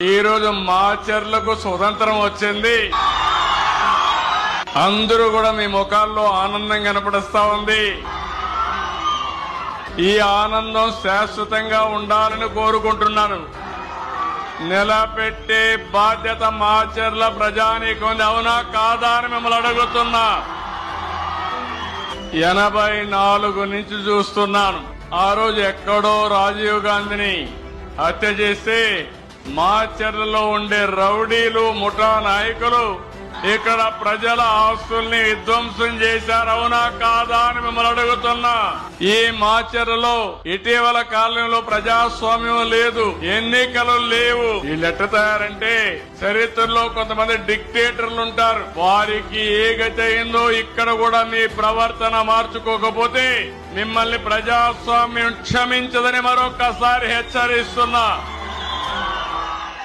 ఈ రోజు మాచర్లకు స్వతంత్రం వచ్చింది. అందరూ కూడా మీ ముఖాల్లో ఆనందం కనపడిస్తా ఉంది. ఈ ఆనందం శాశ్వతంగా ఉండాలని కోరుకుంటున్నాను. నిలబెట్టే బాధ్యత మాచర్ల ప్రజానీకం అవునా కాదా అని మిమ్మల్ని అడుగుతున్నా. 84 నుంచి చూస్తున్నాను. ఆ రోజు ఎక్కడో రాజీవ్ గాంధీని హత్య చేస్తే మాచర్లలో ఉండే రౌడీలు ముఠా నాయకులు ఇక్కడ ప్రజల ఆస్తుల్ని విధ్వంసం చేశారు. అవునా కాదా అని మిమ్మల్ని అడుగుతున్నా. ఈ మాచర్లలో ఇటీవల కాలంలో ప్రజాస్వామ్యం లేదు, ఎన్నికలు లేవు. వీళ్ళు ఎట్ట తయారంటే చరిత్రలో కొంతమంది డిక్టేటర్లు ఉంటారు. వారికి ఏ గతి అయిందో ఇక్కడ కూడా మీ ప్రవర్తన మార్చుకోకపోతే మిమ్మల్ని ప్రజాస్వామ్యం క్షమించదని మరొకసారి హెచ్చరిస్తున్నా.